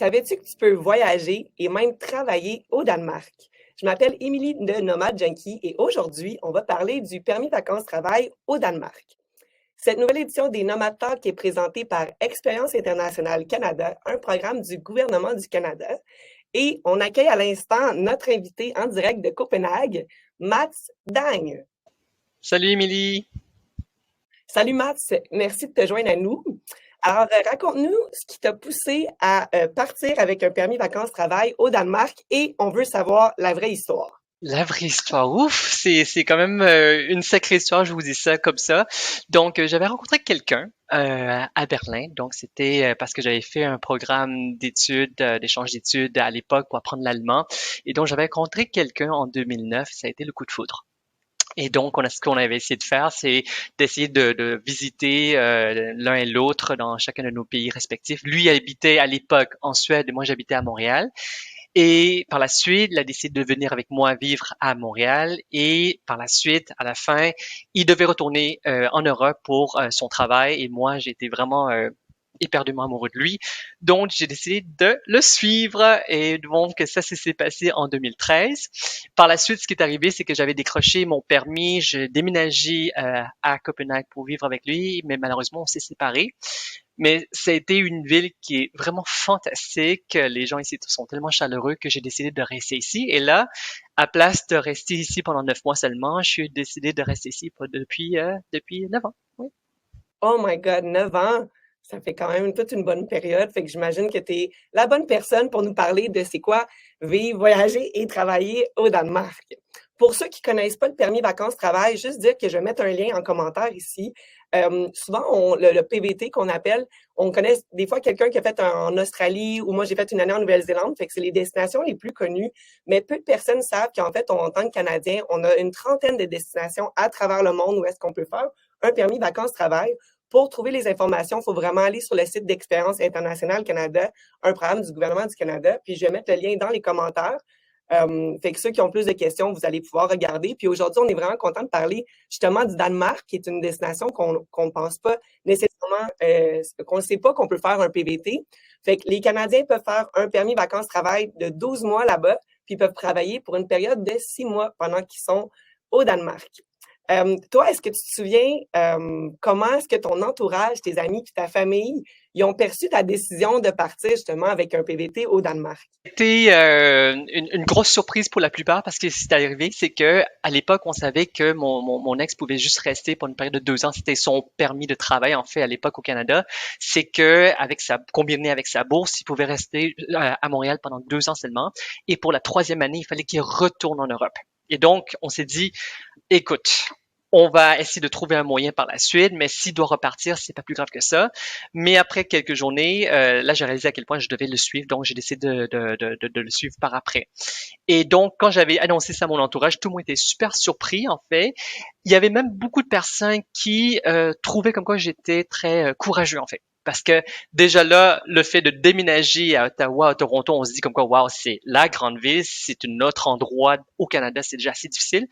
Savais-tu que tu peux voyager et même travailler au Danemark? Je m'appelle Émilie de Nomad Junkie et aujourd'hui, on va parler du permis vacances-travail au Danemark. Cette nouvelle édition des Nomad Talk est présentée par Expérience internationale Canada, un programme du gouvernement du Canada. Et on accueille à l'instant notre invité en direct de Copenhague, Mats Dang. Salut Émilie. Salut Mats, merci de te joindre à nous. Alors, raconte-nous ce qui t'a poussé à partir avec un permis vacances-travail au Danemark et on veut savoir la vraie histoire. La vraie histoire, ouf, c'est quand même une sacrée histoire, je vous dis ça comme ça. Donc, j'avais rencontré quelqu'un à Berlin. Donc, c'était parce que j'avais fait un programme d'études, d'échange d'études à l'époque pour apprendre l'allemand. Et donc, j'avais rencontré quelqu'un en 2009. Ça a été le coup de foudre. Et donc, ce qu'on avait essayé de faire, c'est d'essayer de visiter l'un et l'autre dans chacun de nos pays respectifs. Lui habitait à l'époque en Suède et moi j'habitais à Montréal. Et par la suite, il a décidé de venir avec moi vivre à Montréal. Et par la suite, à la fin, il devait retourner en Europe pour son travail. Et moi, j'étais vraiment éperdument amoureux de lui. Donc, j'ai décidé de le suivre. Et donc, ça s'est passé en 2013. Par la suite, ce qui est arrivé, c'est que j'avais décroché mon permis. Je déménageais à Copenhague pour vivre avec lui. Mais malheureusement, on s'est séparés. Mais ça a été une ville qui est vraiment fantastique. Les gens ici sont tellement chaleureux que j'ai décidé de rester ici. Et là, à place de rester ici pendant 9 mois seulement, je suis décidé de rester ici depuis 9 ans. Oui. Oh my God, 9 ans! Ça fait quand même toute une bonne période. Fait que j'imagine que tu es la bonne personne pour nous parler de c'est quoi vivre, voyager et travailler au Danemark. Pour ceux qui connaissent pas le permis vacances-travail, juste dire que je vais mettre un lien en commentaire ici. Souvent, le PVT qu'on appelle, on connaît des fois quelqu'un qui a fait en Australie ou moi j'ai fait une année en Nouvelle-Zélande, fait que c'est les destinations les plus connues, mais peu de personnes savent qu'en fait, en tant que Canadien, on a une trentaine de destinations à travers le monde où est-ce qu'on peut faire un permis vacances-travail. Pour trouver les informations, il faut vraiment aller sur le site d'Expérience internationale Canada, un programme du gouvernement du Canada, puis je vais mettre le lien dans les commentaires. Fait que ceux qui ont plus de questions, vous allez pouvoir regarder. Puis aujourd'hui, on est vraiment content de parler justement du Danemark, qui est une destination qu'on ne pense pas nécessairement, qu'on ne sait pas qu'on peut faire un PVT. Fait que les Canadiens peuvent faire un permis vacances-travail de 12 mois là-bas, puis ils peuvent travailler pour une période de 6 mois pendant qu'ils sont au Danemark. Toi, est-ce que tu te souviens comment est-ce que ton entourage, tes amis puis ta famille, ils ont perçu ta décision de partir justement avec un PVT au Danemark? C'était une grosse surprise pour la plupart parce que ce qui est arrivé, c'est que à l'époque, on savait que mon ex pouvait juste rester pour une période de 2 ans. C'était son permis de travail, en fait, à l'époque au Canada. C'est que combiné avec sa bourse, il pouvait rester à Montréal pendant 2 ans seulement. Et pour la troisième année, il fallait qu'il retourne en Europe. Et donc, on s'est dit, écoute, on va essayer de trouver un moyen par la suite, mais s'il doit repartir, c'est pas plus grave que ça. Mais après quelques journées, là, j'ai réalisé à quel point je devais le suivre, donc j'ai décidé de le suivre par après. Et donc, quand j'avais annoncé ça à mon entourage, tout le monde était super surpris, en fait. Il y avait même beaucoup de personnes qui trouvaient comme quoi j'étais très courageux, en fait. Parce que déjà là, le fait de déménager à Ottawa, à Toronto, on se dit comme quoi, wow, c'est la grande ville, c'est un autre endroit au Canada, c'est déjà assez difficile.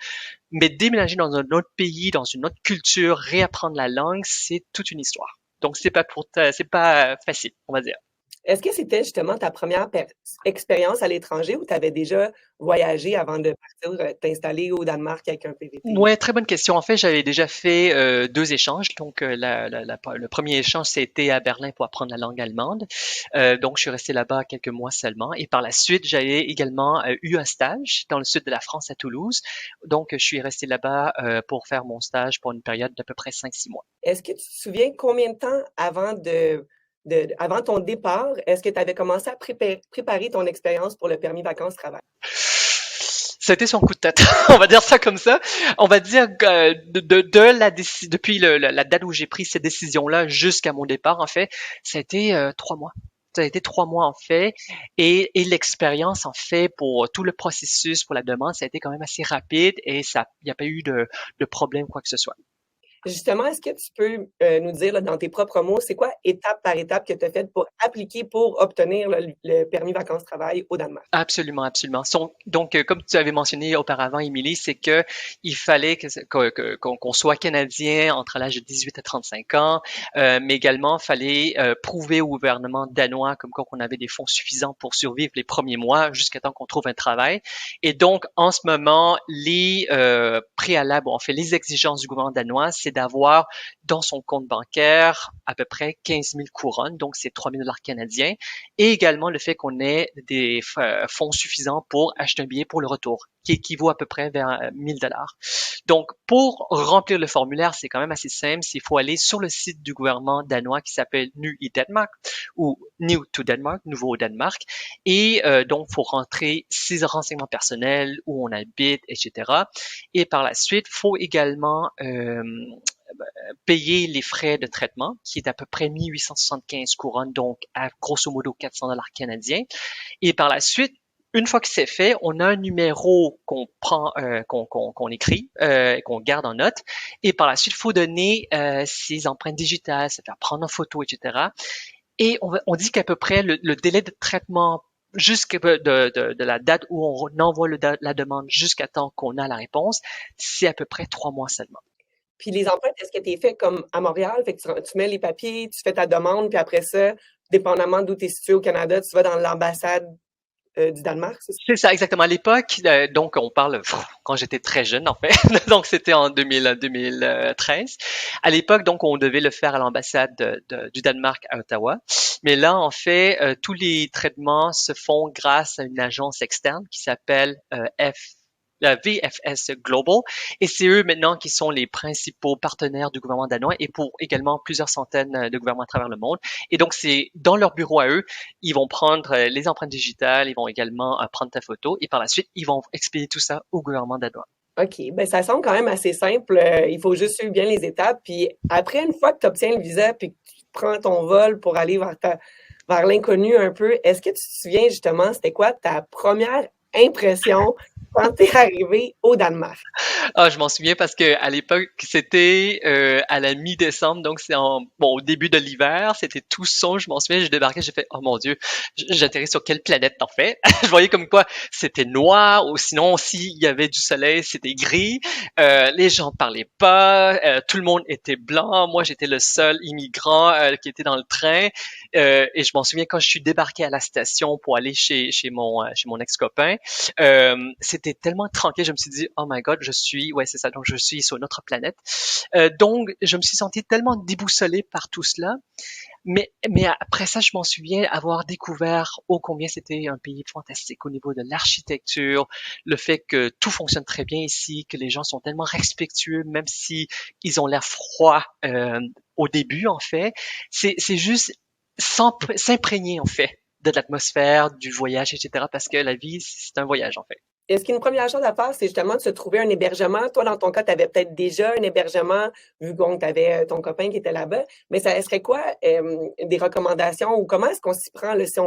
Mais déménager dans un autre pays, dans une autre culture, réapprendre la langue, c'est toute une histoire. Donc c'est pas facile, on va dire. Est-ce que c'était justement ta première expérience à l'étranger ou tu avais déjà voyagé avant de partir t'installer au Danemark avec un PVT? Ouais, très bonne question. En fait, j'avais déjà fait 2 échanges. Donc, le premier échange, c'était à Berlin pour apprendre la langue allemande. Donc, je suis resté là-bas quelques mois seulement. Et par la suite, j'avais également eu un stage dans le sud de la France, à Toulouse. Donc, je suis resté là-bas pour faire mon stage pour une période d'à peu près 5-6 mois. Est-ce que tu te souviens combien de temps avant ton départ, est-ce que tu avais commencé à préparer ton expérience pour le permis vacances-travail? C'était son coup de tête, on va dire ça comme ça. On va dire que depuis la date où j'ai pris cette décision-là jusqu'à mon départ, en fait, ça a été 3 mois. Ça a été 3 mois en fait, et l'expérience en fait pour tout le processus pour la demande, ça a été quand même assez rapide et il n'y a pas eu de problème quoi que ce soit. Justement, est-ce que tu peux nous dire là, dans tes propres mots, c'est quoi étape par étape que tu as fait pour appliquer pour obtenir le permis vacances-travail au Danemark? Absolument, absolument. Donc, comme tu avais mentionné auparavant, Émilie, c'est que il fallait qu'on soit canadien entre l'âge de 18 à 35 ans, mais également fallait prouver au gouvernement danois comme quoi qu'on avait des fonds suffisants pour survivre les premiers mois jusqu'à temps qu'on trouve un travail. Et donc, en ce moment, les préalables, en fait, les exigences du gouvernement danois, c'est d'avoir dans son compte bancaire à peu près 15 000 couronnes, donc c'est 3 000 dollars canadiens, et également le fait qu'on ait des fonds suffisants pour acheter un billet pour le retour, qui équivaut à peu près vers 1000 dollars. Donc, pour remplir le formulaire, c'est quand même assez simple. Il faut aller sur le site du gouvernement danois qui s'appelle Nu i Danmark ou New to Denmark, nouveau au Danemark. Et donc, il faut rentrer ses renseignements personnels, où on habite, etc. Et par la suite, il faut également payer les frais de traitement, qui est à peu près 1875 couronnes, donc à grosso modo 400 dollars canadiens. Et par la suite, une fois que c'est fait, on a un numéro qu'on prend, qu'on écrit, qu'on garde en note. Et par la suite, il faut donner ses empreintes digitales, se faire prendre en photo, etc. Et on dit qu'à peu près le délai de traitement jusqu'à de la date où on envoie la demande jusqu'à temps qu'on a la réponse, c'est à peu près 3 mois seulement. Puis les empreintes, est-ce que tu es fait comme à Montréal? Fait que tu mets les papiers, tu fais ta demande, puis après ça, dépendamment d'où tu es situé au Canada, tu vas dans l'ambassade du Danemark, c'est ça? C'est ça, exactement. À l'époque, donc on parle quand j'étais très jeune en fait, donc c'était en 2013. À l'époque, donc on devait le faire à l'ambassade du Danemark à Ottawa. Mais là, en fait, tous les traitements se font grâce à une agence externe qui s'appelle la VFS Global, et c'est eux maintenant qui sont les principaux partenaires du gouvernement danois et pour également plusieurs centaines de gouvernements à travers le monde. Et donc c'est dans leur bureau à eux, ils vont prendre les empreintes digitales, ils vont également prendre ta photo et par la suite, ils vont expédier tout ça au gouvernement danois. OK, ben ça semble quand même assez simple. Il faut juste suivre bien les étapes. Puis après, une fois que tu obtiens le visa, puis que tu prends ton vol pour aller vers l'inconnu un peu, est-ce que tu te souviens justement, c'était quoi ta première impression quand tu es arrivé au Danemark? Ah, je m'en souviens parce que à l'époque, c'était à la mi-décembre, donc c'est au début de l'hiver, c'était tout sombre. Je m'en souviens, j'ai débarqué, j'ai fait oh mon Dieu, j'atterris sur quelle planète en fait? Je voyais comme quoi c'était noir, ou sinon s'il y avait du soleil, c'était gris. Les gens parlaient pas, tout le monde était blanc. Moi, j'étais le seul immigrant qui était dans le train. Et je m'en souviens quand je suis débarqué à la station pour aller chez mon ex-copain. C'était tellement tranquille, je me suis dit, oh my God, ouais, c'est ça, donc je suis sur notre planète. Donc, je me suis senti tellement déboussolé par tout cela. Mais après ça, je m'en souviens avoir découvert ô combien c'était un pays fantastique au niveau de l'architecture, le fait que tout fonctionne très bien ici, que les gens sont tellement respectueux, même si ils ont l'air froids au début, en fait. C'est juste s'imprégner, en fait, de l'atmosphère, du voyage, etc. Parce que la vie, c'est un voyage, en fait. Est-ce qu'une première chose à faire, c'est justement de se trouver un hébergement? Toi, dans ton cas, tu avais peut-être déjà un hébergement, vu que tu avais ton copain qui était là-bas. Mais ça serait quoi des recommandations ou comment est-ce qu'on s'y prend là, si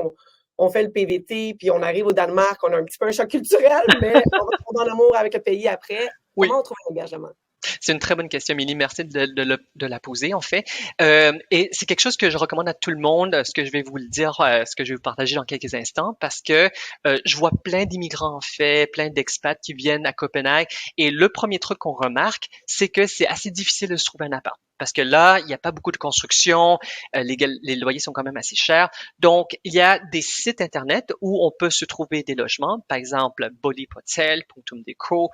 on fait le PVT, puis on arrive au Danemark, on a un petit peu un choc culturel, mais on va tomber en amour avec le pays après. Oui. Comment on trouve un hébergement? C'est une très bonne question, Milly. Merci de la poser, en fait. Et c'est quelque chose que je recommande à tout le monde, ce que je vais vous le dire, ce que je vais vous partager dans quelques instants, parce que je vois plein d'immigrants, en fait, plein d'expats qui viennent à Copenhague. Et le premier truc qu'on remarque, c'est que c'est assez difficile de se trouver un appart. Parce que là, il n'y a pas beaucoup de construction, les loyers sont quand même assez chers. Donc, il y a des sites Internet où on peut se trouver des logements, par exemple Boligportal.dk,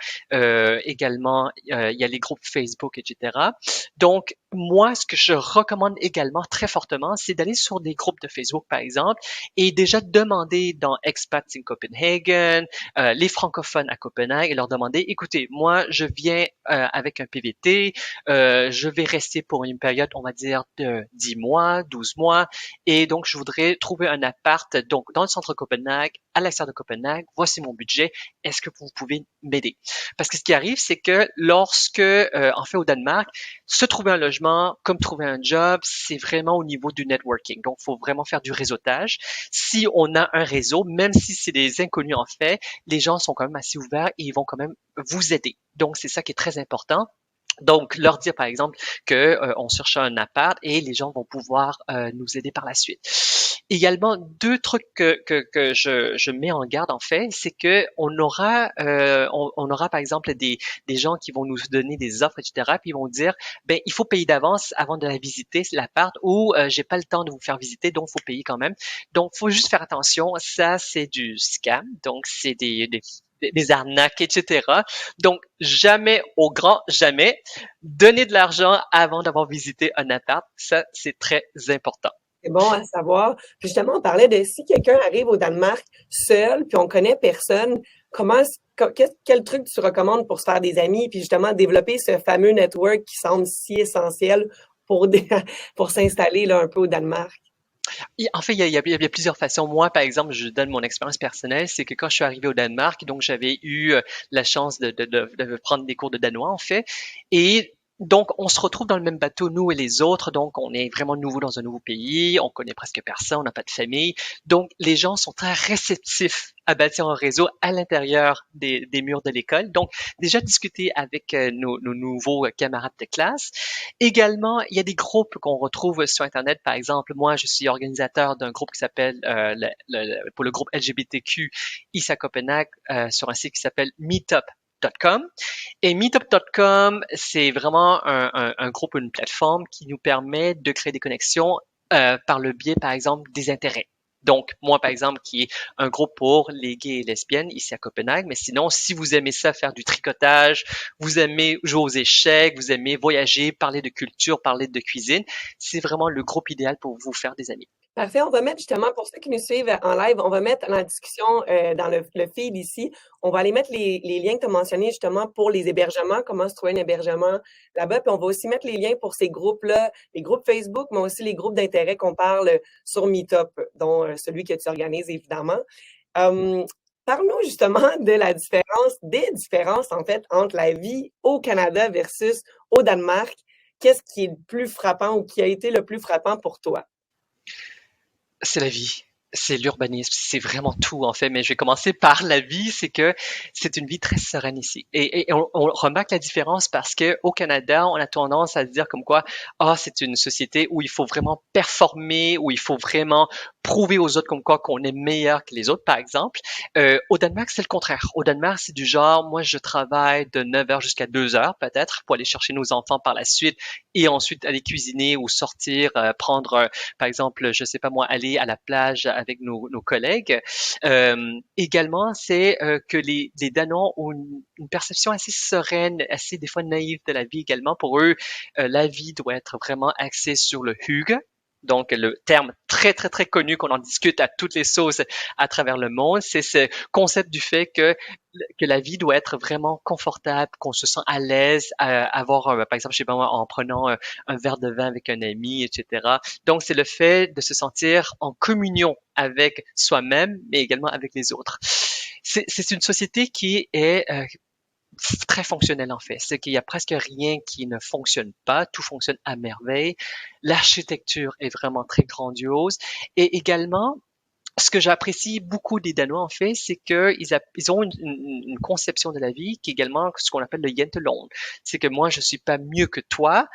également, il y a les groupes Facebook, etc. Donc, moi, ce que je recommande également très fortement, c'est d'aller sur des groupes de Facebook, par exemple, et déjà demander dans Expats in Copenhagen, les francophones à Copenhague, et leur demander, écoutez, moi, je viens avec un PVT, je vais rester pour une période, on va dire, de 10 mois, 12 mois, et donc, je voudrais trouver un appart, donc, dans le centre de Copenhague, à l'extérieur de Copenhague, voici mon budget, est-ce que vous pouvez m'aider? Parce que ce qui arrive, c'est que lorsque, en fait, au Danemark, se trouver un logement, comme trouver un job, c'est vraiment au niveau du networking. Donc, il faut vraiment faire du réseautage. Si on a un réseau, même si c'est des inconnus en fait, les gens sont quand même assez ouverts et ils vont quand même vous aider. Donc, c'est ça qui est très important. Donc, leur dire, par exemple, que on cherche un appart et les gens vont pouvoir nous aider par la suite. Également, deux trucs que je mets en garde, en fait, c'est que on aura, par exemple, des gens qui vont nous donner des offres, etc., puis ils vont dire, ben, il faut payer d'avance avant de la visiter, l'appart, ou j'ai pas le temps de vous faire visiter, donc faut payer quand même. Donc, faut juste faire attention. Ça, c'est du scam. Donc, c'est des arnaques, etc. Donc, jamais, au grand jamais, donner de l'argent avant d'avoir visité un appart, ça, c'est très important. C'est bon à savoir. Puis justement, on parlait de si quelqu'un arrive au Danemark seul, puis on connaît personne, quel truc tu recommandes pour se faire des amis, puis justement développer ce fameux network qui semble si essentiel pour pour s'installer là un peu au Danemark? En fait, il y a plusieurs façons. Moi, par exemple, je donne mon expérience personnelle, c'est que quand je suis arrivé au Danemark, donc j'avais eu la chance de prendre des cours de danois, en fait, et donc on se retrouve dans le même bateau, nous et les autres, donc on est vraiment nouveau dans un nouveau pays, on connaît presque personne, on n'a pas de famille, donc les gens sont très réceptifs à bâtir un réseau à l'intérieur des murs de l'école. Donc, déjà discuter avec nos nouveaux camarades de classe. Également, il y a des groupes qu'on retrouve sur Internet. Par exemple, moi, je suis organisateur d'un groupe qui s'appelle, pour le groupe LGBTQ ici à Copenhague, sur un site qui s'appelle Meetup.com. Et Meetup.com, c'est vraiment un groupe, une plateforme qui nous permet de créer des connexions par le biais, par exemple, des intérêts. Donc, moi, par exemple, qui est un groupe pour les gays et lesbiennes ici à Copenhague, mais sinon, si vous aimez ça, faire du tricotage, vous aimez jouer aux échecs, vous aimez voyager, parler de culture, parler de cuisine, c'est vraiment le groupe idéal pour vous faire des amis. Parfait, on va mettre justement, pour ceux qui nous suivent en live, on va mettre la discussion dans le feed ici. On va aller mettre les liens que tu as mentionnés justement pour les hébergements, comment se trouver un hébergement là-bas. Puis on va aussi mettre les liens pour ces groupes-là, les groupes Facebook, mais aussi les groupes d'intérêt qu'on parle sur Meetup, dont celui que tu organises évidemment. Euh, Parle-nous justement de des différences en fait entre la vie au Canada versus au Danemark. Qu'est-ce qui est le plus frappant ou qui a été le plus frappant pour toi? C'est la vie. C'est l'urbanisme, c'est vraiment tout en fait, mais je vais commencer par la vie, c'est que c'est une vie très sereine ici. Et on remarque la différence parce que au Canada, on a tendance à dire comme quoi, ah, c'est une société où il faut vraiment performer, où il faut vraiment prouver aux autres comme quoi qu'on est meilleur que les autres, par exemple. Au Danemark, c'est le contraire. Au Danemark, c'est du genre, moi, je travaille de 9 heures jusqu'à 2 heures peut-être pour aller chercher nos enfants par la suite et ensuite aller cuisiner ou sortir, prendre par exemple, je sais pas moi, aller à la plage avec nos collègues. Également, c'est que les Danois ont une perception assez sereine, assez des fois naïve de la vie également. Pour eux, la vie doit être vraiment axée sur le hygge. Donc, le terme très, très, très connu qu'on en discute à toutes les sauces à travers le monde, c'est ce concept du fait que la vie doit être vraiment confortable, qu'on se sent à l'aise, avoir, par exemple, je sais pas moi, en prenant un verre de vin avec un ami, etc. Donc, c'est le fait de se sentir en communion avec soi-même, mais également avec les autres. C'est une société qui est très fonctionnelle en fait. C'est qu'il y a presque rien qui ne fonctionne pas, tout fonctionne à merveille. L'architecture est vraiment très grandiose et également ce que j'apprécie beaucoup des Danois, en fait, c'est qu'ils ont une conception de la vie qui est également ce qu'on appelle le Jentelon. C'est que moi, je suis pas mieux que toi.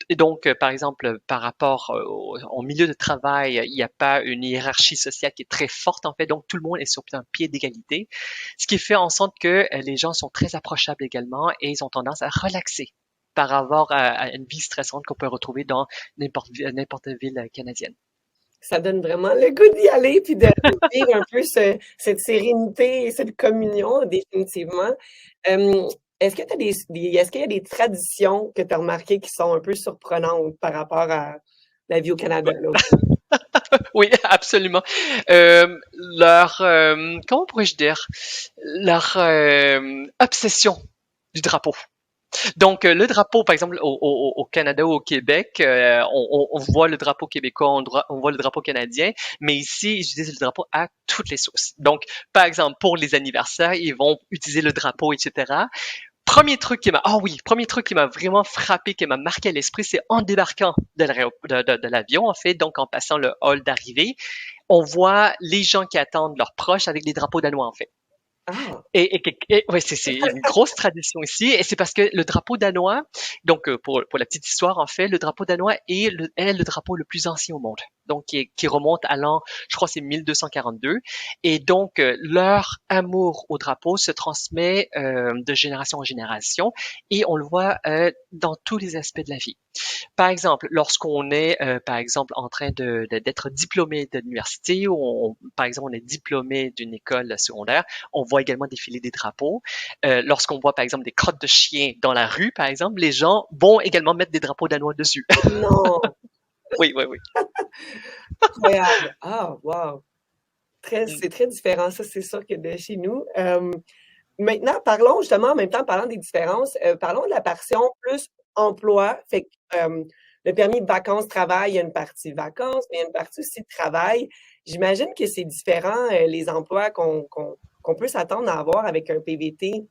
Et donc, par exemple, par rapport au milieu de travail, il n'y a pas une hiérarchie sociale qui est très forte, en fait. Donc, tout le monde est sur un pied d'égalité. Ce qui fait en sorte que les gens sont très approchables également et ils ont tendance à relaxer par rapport à une vie stressante qu'on peut retrouver dans n'importe ville canadienne. Ça donne vraiment le goût d'y aller puis de vivre un peu cette sérénité et cette communion, définitivement. Est-ce que tu est-ce qu'il y a des traditions que tu as remarquées qui sont un peu surprenantes par rapport à la vie au Canada, là? Oui, absolument. Comment pourrais-je dire, leur obsession du drapeau. Donc, le drapeau, par exemple, au Canada ou au Québec, on voit le drapeau québécois, on voit le drapeau canadien, mais ici, ils utilisent le drapeau à toutes les sauces. Donc, par exemple, pour les anniversaires, ils vont utiliser le drapeau, etc. Premier truc qui m'a vraiment frappé, qui m'a marqué à l'esprit, c'est en débarquant de l'avion, en fait, donc en passant le hall d'arrivée, on voit les gens qui attendent leurs proches avec des drapeaux danois, en fait. Ah, Ouais, c'est une grosse tradition ici, et c'est parce que le drapeau danois, donc pour la petite histoire en fait, le drapeau danois est le drapeau le plus ancien au monde, donc qui remonte à l'an, je crois c'est 1242, et donc leur amour au drapeau se transmet de génération en génération, et on le voit dans tous les aspects de la vie. Par exemple, lorsqu'on est, par exemple, en train d'être diplômé de l'université ou par exemple, on est diplômé d'une école secondaire, on voit également défiler des drapeaux. Lorsqu'on voit, par exemple, des crottes de chiens dans la rue, par exemple, les gens vont également mettre des drapeaux danois dessus. non, Oui, oui, oui. incroyable. Ah, wow. Mm. C'est très différent, ça, c'est sûr que de chez nous. Maintenant, parlons justement, en même temps, parlant des différences, parlons de la portion plus emploi. Fait que, le permis de vacances-travail, il y a une partie vacances, mais il y a une partie aussi de travail. J'imagine que c'est différent, les emplois qu'on peut s'attendre à avoir avec un PVT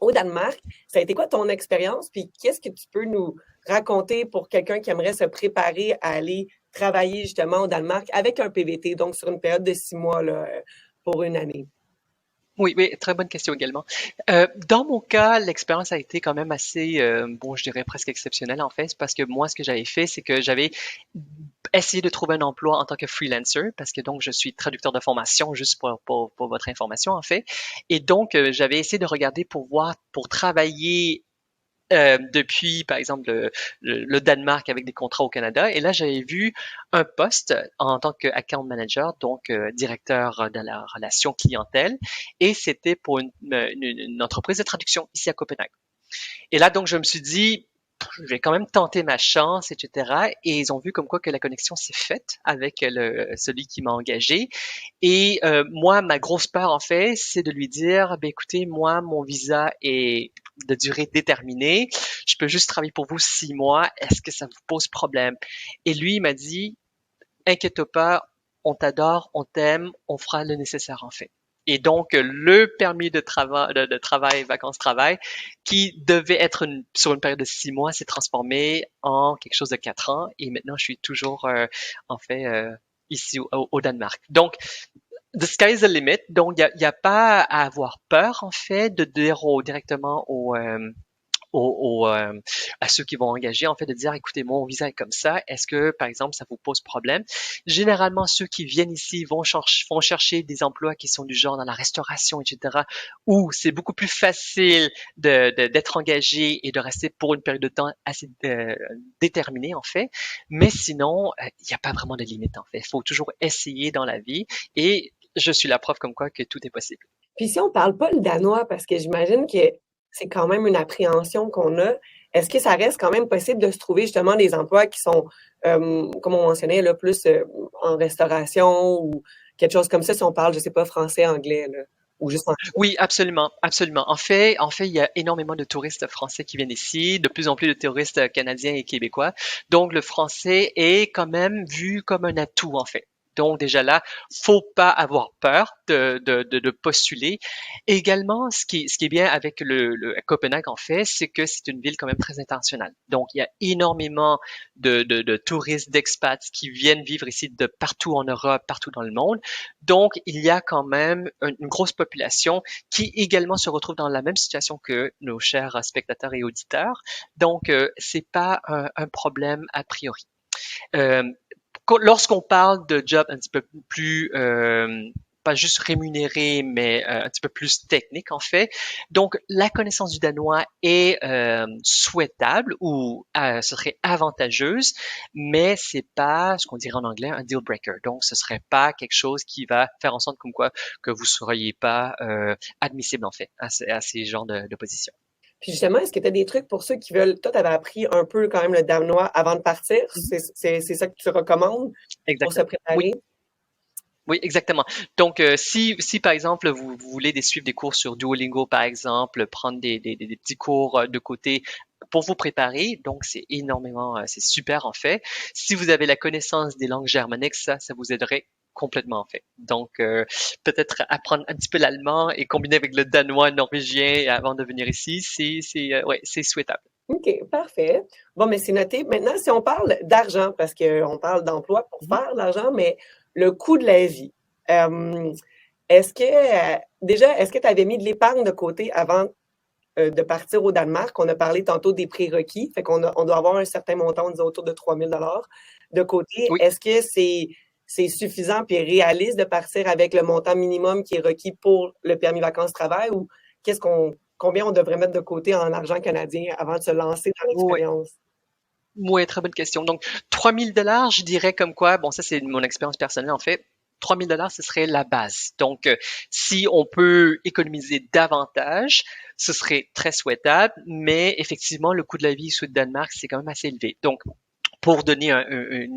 au Danemark. Ça a été quoi ton expérience? Puis qu'est-ce que tu peux nous raconter pour quelqu'un qui aimerait se préparer à aller travailler justement au Danemark avec un PVT, donc sur une période de 6 mois là, pour une année? Oui, oui, très bonne question également. Dans mon cas, l'expérience a été quand même assez, bon, je dirais presque exceptionnelle en fait, parce que moi, ce que j'avais fait, c'est que j'avais essayé de trouver un emploi en tant que freelancer, parce que donc je suis traducteur de formation, juste pour votre information en fait. Et donc, j'avais essayé de regarder pour voir, pour travailler depuis, par exemple, le Danemark avec des contrats au Canada. Et là, j'avais vu un poste en tant qu'account manager, donc directeur de la relation clientèle. Et c'était pour une entreprise de traduction ici à Copenhague. Et là, donc, je me suis dit, je vais quand même tenter ma chance, etc. Et ils ont vu comme quoi que la connexion s'est faite avec celui qui m'a engagé. Et moi, ma grosse peur, en fait, c'est de lui dire, ben, écoutez, moi, mon visa est de durée déterminée. Je peux juste travailler pour vous 6 mois. Est-ce que ça vous pose problème? Et lui, il m'a dit, inquiète pas, on t'adore, on t'aime, on fera le nécessaire, en fait. Et donc, le permis de travail, vacances-travail, qui devait être sur une période de 6 mois, s'est transformé en quelque chose de 4 ans. Et maintenant, je suis toujours, en fait, ici au Danemark. Donc, the sky is the limit. Donc, y a pas à avoir peur, en fait, de dire directement à ceux qui vont engager, en fait, de dire, écoutez, mon visa est comme ça. Est-ce que, par exemple, ça vous pose problème? Généralement, ceux qui viennent ici vont chercher des emplois qui sont du genre dans la restauration, etc., où c'est beaucoup plus facile d'être engagé et de rester pour une période de temps assez déterminée, en fait. Mais sinon, il n'y a pas vraiment de limite, en fait. Il faut toujours essayer dans la vie et je suis la preuve comme quoi que tout est possible. Puis si on parle pas le danois, parce que j'imagine que c'est quand même une appréhension qu'on a, est-ce que ça reste quand même possible de se trouver justement des emplois qui sont, comme on mentionnait, là, plus en restauration ou quelque chose comme ça, si on parle, je sais pas, français, anglais, là, ou juste en... Oui, absolument, absolument. En fait, il y a énormément de touristes français qui viennent ici, de plus en plus de touristes canadiens et québécois. Donc, le français est quand même vu comme un atout, en fait. Donc, déjà là, faut pas avoir peur de postuler. Et également, ce qui est bien avec le Copenhague, en fait, c'est que c'est une ville quand même très internationale. Donc, il y a énormément de touristes, d'expats qui viennent vivre ici de partout en Europe, partout dans le monde. Donc, il y a quand même une grosse population qui également se retrouve dans la même situation que nos chers spectateurs et auditeurs. Donc, c'est pas un problème a priori. Euh, Lorsqu'on parle de jobs un petit peu plus pas juste rémunérés, mais un petit peu plus techniques en fait. Donc, la connaissance du danois est souhaitable ou serait avantageuse, mais c'est pas ce qu'on dirait en anglais un deal breaker. Donc, ce serait pas quelque chose qui va faire en sorte comme quoi que vous seriez pas admissible en fait à ces genres de positions. Puis justement, est-ce que tu as des trucs pour ceux qui veulent... Toi, tu avais appris un peu quand même le danois avant de partir. Mhm. C'est ça que tu recommandes pour se Exactement. Oui. préparer? Oui, exactement. Donc, si par exemple vous voulez suivre des cours sur Duolingo, par exemple, prendre des petits cours de côté pour vous préparer, donc c'est énormément, c'est super en fait. Si vous avez la connaissance des langues germaniques, ça vous aiderait complètement en fait. Donc, peut-être apprendre un petit peu l'allemand et combiner avec le danois, norvégien avant de venir ici, ouais, c'est souhaitable. OK, parfait. Bon, mais c'est noté. Maintenant, si on parle d'argent, parce qu'on parle d'emploi pour Mhm. faire de l'argent, mais le coût de la vie. Euh, est-ce que tu avais mis de l'épargne de côté avant de partir au Danemark? On a parlé tantôt des prérequis, fait on doit avoir un certain montant, disons autour de 3 000 $ de côté. Oui. Est-ce que c'est suffisant et réaliste de partir avec le montant minimum qui est requis pour le permis vacances-travail ou combien on devrait mettre de côté en argent canadien avant de se lancer dans Oui. l'expérience? Oui, très bonne question. Donc, 3 000 $, je dirais comme quoi, bon, ça c'est mon expérience personnelle en fait. 3 000 $, ce serait la base. Donc, si on peut économiser davantage, ce serait très souhaitable, mais effectivement, le coût de la vie sous le Danemark, c'est quand même assez élevé. Donc, pour donner un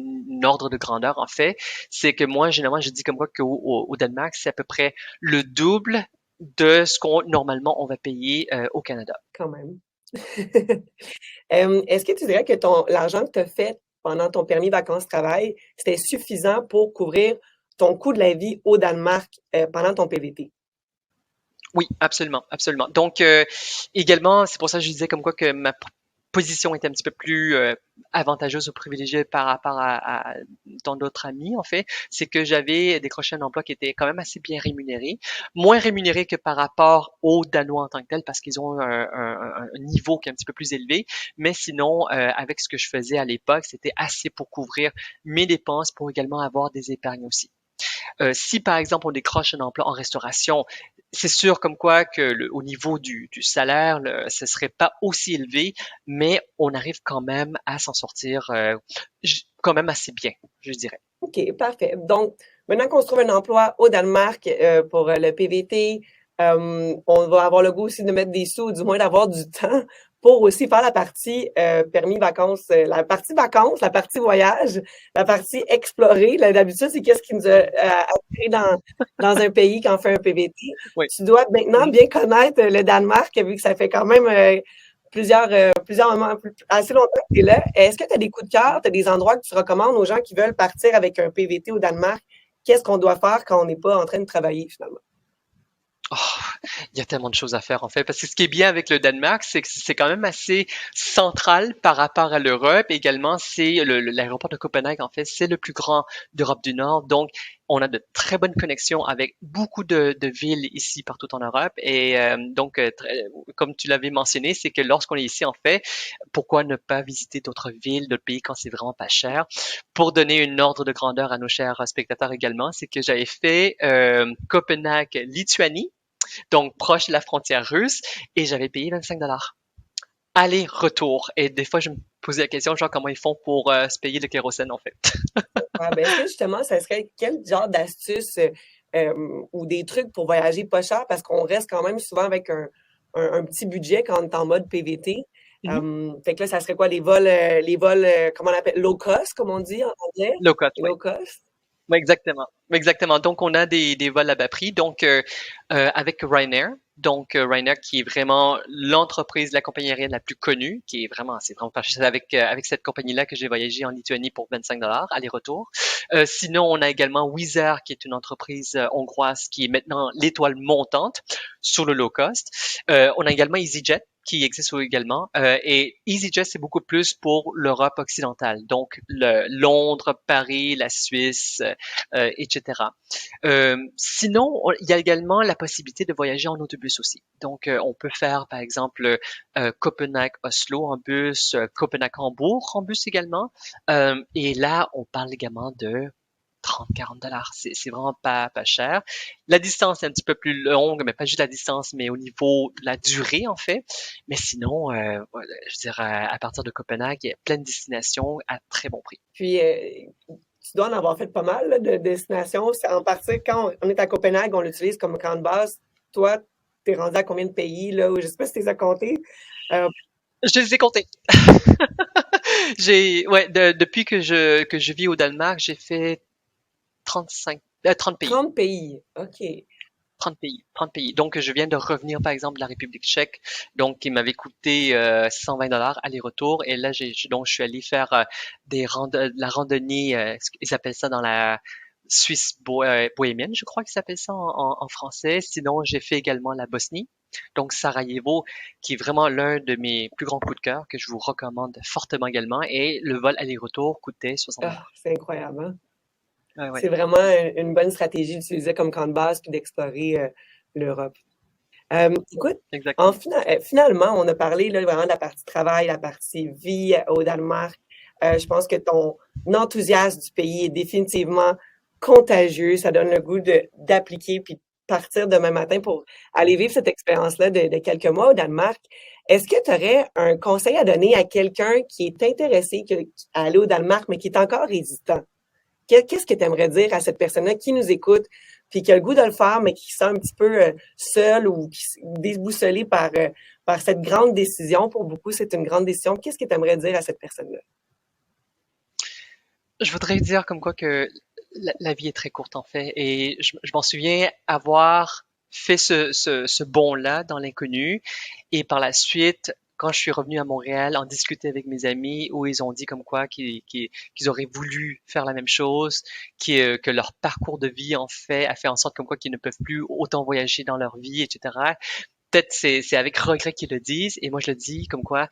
ordre de grandeur, en fait, c'est que moi, généralement, je dis comme quoi qu'au Danemark, c'est à peu près le double de ce qu'on normalement on va payer au Canada. Quand même. Est-ce que tu dirais que l'argent que tu as fait pendant ton permis vacances-travail, c'était suffisant pour couvrir ton coût de la vie au Danemark pendant ton PVT? Oui, absolument, absolument. Donc, également, c'est pour ça que je disais comme quoi que ma position était un petit peu plus avantageuse ou privilégiée par rapport à tant d'autres amis, en fait. C'est que j'avais décroché un emploi qui était quand même assez bien rémunéré, moins rémunéré que par rapport aux Danois en tant que tel, parce qu'ils ont un niveau qui est un petit peu plus élevé. Mais sinon, avec ce que je faisais à l'époque, c'était assez pour couvrir mes dépenses, pour également avoir des épargnes aussi. Si par exemple on décroche un emploi en restauration, c'est sûr comme quoi que au niveau du salaire, ce serait pas aussi élevé, mais on arrive quand même à s'en sortir quand même assez bien, je dirais. OK, parfait. Donc, maintenant qu'on se trouve un emploi au Danemark pour le PVT, on va avoir le goût aussi de mettre des sous, ou du moins d'avoir du temps pour aussi faire la partie permis vacances, la partie vacances, la partie voyage, la partie explorer. Là, d'habitude, c'est qu'est-ce qui nous a attirés dans un pays quand on fait un PVT. Oui. Tu dois maintenant Mhm. bien connaître le Danemark, vu que ça fait quand même plusieurs moments, assez longtemps que tu es là. Est-ce que tu as des coups de cœur, tu as des endroits que tu recommandes aux gens qui veulent partir avec un PVT au Danemark? Qu'est-ce qu'on doit faire quand on n'est pas en train de travailler finalement? Oh, il y a tellement de choses à faire en fait, parce que ce qui est bien avec le Danemark, c'est que c'est quand même assez central par rapport à l'Europe. Également, c'est l'aéroport de Copenhague en fait, c'est le plus grand d'Europe du Nord, donc on a de très bonnes connexions avec beaucoup de villes ici partout en Europe. Et donc, comme tu l'avais mentionné, c'est que lorsqu'on est ici en fait, pourquoi ne pas visiter d'autres villes, d'autres pays quand c'est vraiment pas cher? Pour donner une ordre de grandeur à nos chers spectateurs également, c'est que j'avais fait Copenhague-Lituanie, donc proche de la frontière russe, et j'avais payé 25 $ aller-retour. Et des fois, je me posais la question, genre, comment ils font pour se payer le kérosène, en fait. Ouais, ben, est-ce que justement, ça serait quel genre d'astuces ou des trucs pour voyager pas cher? Parce qu'on reste quand même souvent avec un petit budget quand on est en mode PVT. Mhm. Fait que là, ça serait quoi les vols, comment on appelle, low cost, comme on dit en anglais? Low cost, oui. Low cost? Oui, exactement. Exactement. Donc, on a des vols à bas prix. Donc, avec Ryanair. Donc, Ryanair qui est vraiment l'entreprise, la compagnie aérienne la plus connue, qui est vraiment, c'est vraiment pas cher. C'est avec cette compagnie-là que j'ai voyagé en Lituanie pour 25 $ aller-retour. Sinon, on a également Wizz Air, qui est une entreprise hongroise qui est maintenant l'étoile montante sur le low cost. On a également EasyJet qui existe également. Et EasyJet, c'est beaucoup plus pour l'Europe occidentale. Donc, Londres, Paris, la Suisse, etc. Sinon, il y a également la possibilité de voyager en autobus aussi. Donc, on peut faire, par exemple, Copenhague-Oslo en bus, Copenhague-Hambourg en bus également. Et là, on parle également de 30-40 $. C'est vraiment pas cher. La distance est un petit peu plus longue, mais pas juste la distance, mais au niveau de la durée, en fait. Mais sinon, voilà, je dirais, à partir de Copenhague, il y a plein de destinations à très bon prix. Puis, tu dois en avoir fait pas mal là, de destinations. C'est en partie, quand on est à Copenhague, on l'utilise comme camp de base. Toi, t'es rendu à combien de pays, là? Ou je sais pas si tu les as comptés. Euh, Je les ai comptés. Ouais, depuis que je vis au Danemark, j'ai fait 30 pays. 30 pays. OK. 30 pays. Donc, je viens de revenir, par exemple, de la République tchèque, donc qui m'avait coûté 120 $ aller-retour. Et là, donc, je suis allé faire la randonnée, ils appellent ça dans la Suisse bohémienne, je crois qu'ils s'appelle ça en français. Sinon, j'ai fait également la Bosnie, donc Sarajevo, qui est vraiment l'un de mes plus grands coups de cœur, que je vous recommande fortement également. Et le vol aller-retour coûtait 60 Ah, dollars. c'est incroyable, hein? Ouais, ouais, C'est vraiment une bonne stratégie d'utiliser comme camp de base puis d'explorer l'Europe. Écoute, exactement. finalement, on a parlé là, vraiment de la partie travail, la partie vie au Danemark. Je pense que ton enthousiasme du pays est définitivement contagieux. Ça donne le goût d'appliquer puis de partir demain matin pour aller vivre cette expérience-là de quelques mois au Danemark. Est-ce que tu aurais un conseil à donner à quelqu'un qui est intéressé à aller au Danemark, mais qui est encore hésitant? Qu'est-ce que tu aimerais dire à cette personne-là qui nous écoute, puis qui a le goût de le faire, mais qui se sent un petit peu seul ou déboussolé par cette grande décision? Pour beaucoup, c'est une grande décision. Qu'est-ce que tu aimerais dire à cette personne-là? Je voudrais dire comme quoi que la vie est très courte en fait, et je m'en souviens avoir fait ce bond-là dans l'inconnu, et par la suite, quand je suis revenu à Montréal, en discuter avec mes amis, où ils ont dit comme quoi qu'ils auraient voulu faire la même chose, que leur parcours de vie en fait a fait en sorte comme quoi qu'ils ne peuvent plus autant voyager dans leur vie, etc. Peut-être c'est avec regret qu'ils le disent, et moi je le dis comme quoi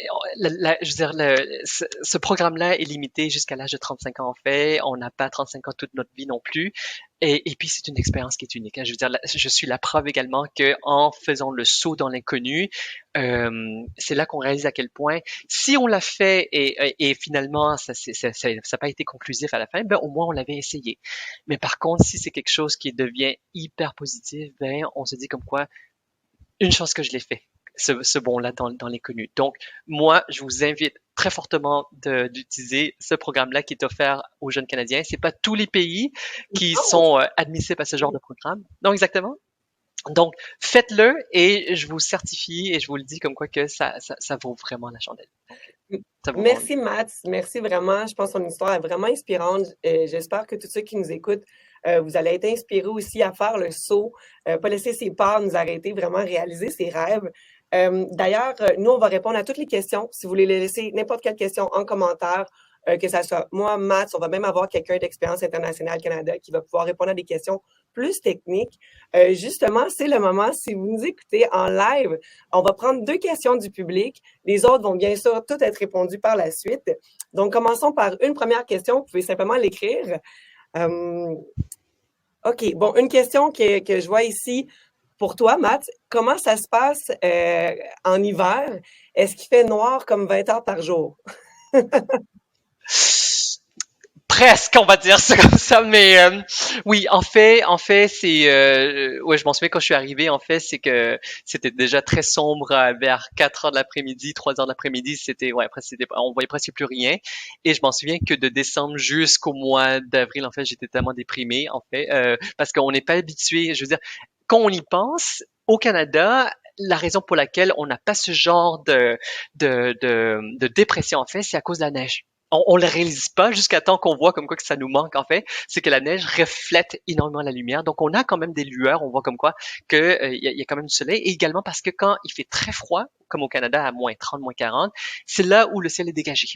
je veux dire, ce programme-là est limité jusqu'à l'âge de 35 ans en fait. On n'a pas 35 ans toute notre vie non plus. Et puis c'est une expérience qui est unique, hein. Je veux dire, je suis la preuve également que en faisant le saut dans l'inconnu, c'est là qu'on réalise à quel point, si on l'a fait et finalement ça n'a pas été conclusif à la fin, ben au moins on l'avait essayé. Mais par contre, si c'est quelque chose qui devient hyper positif, ben on se dit comme quoi une chance que je l'ai fait, ce bond-là dans l'inconnu. Donc, moi, je vous invite très fortement d'utiliser ce programme-là qui est offert aux jeunes Canadiens. C'est pas tous les pays qui Oh, sont admissibles à ce genre de programme. Non, exactement. Donc, faites-le et je vous certifie et je vous le dis comme quoi que ça vaut vraiment la chandelle. Ça vaut vraiment. merci, Matt. Merci vraiment. Je pense que ton histoire est vraiment inspirante. J'espère que tous ceux qui nous écoutent, vous allez être inspirés aussi à faire le saut, pas laisser ses peurs nous arrêter, vraiment réaliser ses rêves. D'ailleurs, nous, on va répondre à toutes les questions. Si vous voulez laisser n'importe quelle question en commentaire, que ça soit moi, Matt, on va même avoir quelqu'un d'Expérience internationale Canada qui va pouvoir répondre à des questions plus techniques. Justement, c'est le moment, si vous nous écoutez en live, on va prendre 2 questions du public. Les autres vont bien sûr toutes être répondues par la suite. Donc, commençons par une première question. Vous pouvez simplement l'écrire. Euh, OK. Bon, une question que je vois ici pour toi, Matt. Comment ça se passe en hiver? Est-ce qu'il fait noir comme 20 heures par jour? Presque, on va dire ça comme ça, mais oui, en fait, c'est, ouais, je m'en souviens quand je suis arrivé, en fait, c'est que c'était déjà très sombre vers 4 heures de l'après-midi, 3 heures de l'après-midi, c'était, ouais, après, on voyait presque plus rien, et je m'en souviens que de décembre jusqu'au mois d'avril, en fait, j'étais tellement déprimé, en fait, parce qu'on n'est pas habitué, je veux dire, quand on y pense, au Canada, la raison pour laquelle on n'a pas ce genre de dépression, en fait, c'est à cause de la neige. On le réalise pas jusqu'à temps qu'on voit comme quoi que ça nous manque en fait, c'est que la neige reflète énormément la lumière, donc on a quand même des lueurs, on voit comme quoi que y a quand même du soleil, et également parce que quand il fait très froid, comme au Canada à moins 30, moins 40, c'est là où le ciel est dégagé.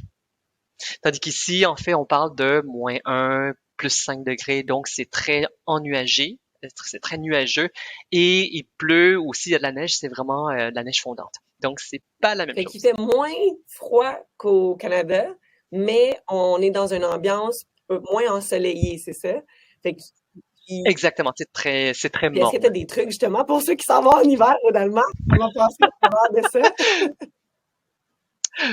Tandis qu'ici, en fait, on parle de moins 1, plus 5 degrés, donc c'est très ennuagé, c'est très nuageux, et il pleut aussi, il y a de la neige, c'est vraiment de la neige fondante. Donc c'est pas la même Fait qu'il chose. fait moins froid qu'au Canada, mais on est dans une ambiance moins ensoleillée, c'est ça? Fait qu'il- Exactement, c'est très Puis est-ce que tu as morne. des trucs justement pour ceux qui s'en vont en hiver au Danemark? On va passer au travers de ça.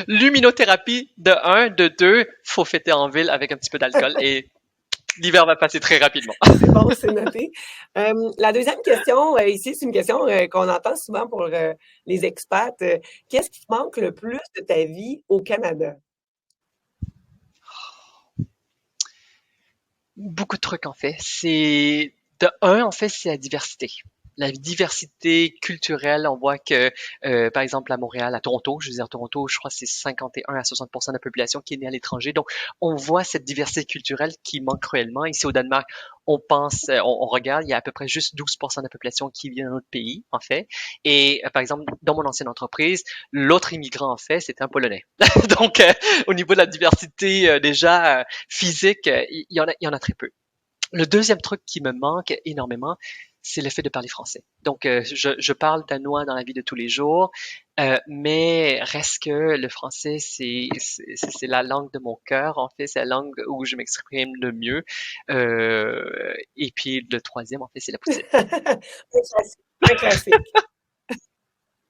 Luminothérapie de un, de 2, faut fêter en ville avec un petit peu d'alcool et l'hiver va passer très rapidement. C'est bon, c'est noté. La deuxième question ici, c'est une question qu'on entend souvent pour les expats. Qu'est-ce qui te manque le plus de ta vie au Canada? Beaucoup de trucs en fait. C'est de un en fait, c'est la diversité. La diversité culturelle, on voit que, par exemple, à Montréal, à Toronto, je veux dire, Toronto, je crois que c'est 51 à 60% de la population qui est née à l'étranger. Donc, on voit cette diversité culturelle qui manque cruellement. Ici au Danemark, on pense, on regarde, il y a à peu près juste 12% de la population qui vient de notre pays, en fait. Et, par exemple, dans mon ancienne entreprise, l'autre immigrant, en fait, c'était un Polonais. Donc, au niveau de la diversité, déjà, physique, il y en a très peu. Le deuxième truc qui me manque énormément, c'est le fait de parler français. Donc, je parle danois dans la vie de tous les jours, mais reste que le français, c'est la langue de mon cœur, en fait, c'est la langue où je m'exprime le mieux. Et puis le troisième, en fait, c'est la poutine. Un classique. Un classique.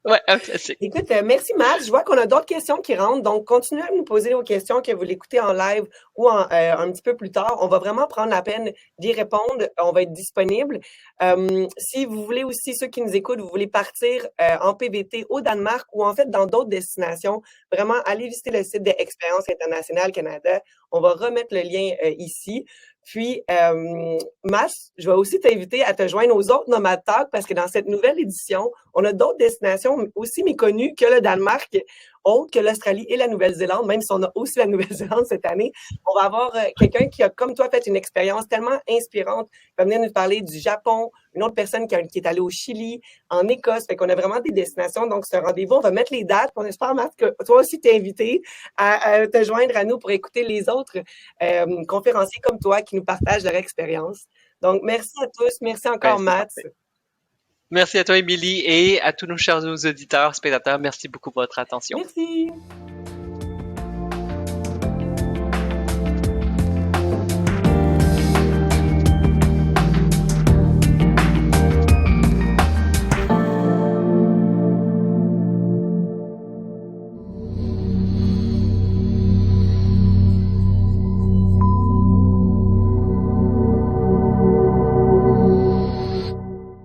Ouais, un classique. Écoute, merci Matt. Je vois qu'on a d'autres questions qui rentrent, donc continuez à nous poser vos questions, que vous l'écoutez en live ou un petit peu plus tard. On va vraiment prendre la peine d'y répondre. On va être disponible. Si vous voulez aussi, ceux qui nous écoutent, vous voulez partir en PVT au Danemark ou en fait dans d'autres destinations, vraiment allez visiter le site d'Expérience internationale Canada. On va remettre le lien ici. Puis, Matt, je vais aussi t'inviter à te joindre aux autres Nomad Talk parce que dans cette nouvelle édition, on a d'autres destinations aussi méconnues que le Danemark, autres que l'Australie et la Nouvelle-Zélande, même si on a aussi la Nouvelle-Zélande cette année. On va avoir quelqu'un qui a, comme toi, fait une expérience tellement inspirante. Il va venir nous parler du Japon, une autre personne qui est allée au Chili, en Écosse. Fait qu'on a vraiment des destinations. Donc, c'est un rendez-vous. On va mettre les dates. On espère, Matt, que toi aussi, t'es invité à te joindre à nous pour écouter les autres conférenciers comme toi qui nous partagent leur expérience. Donc, merci à tous. Merci Ouais, encore, c'est Matt. parfait. Merci à toi, Émilie, et à tous nos chers auditeurs, spectateurs. Merci beaucoup pour votre attention. Merci.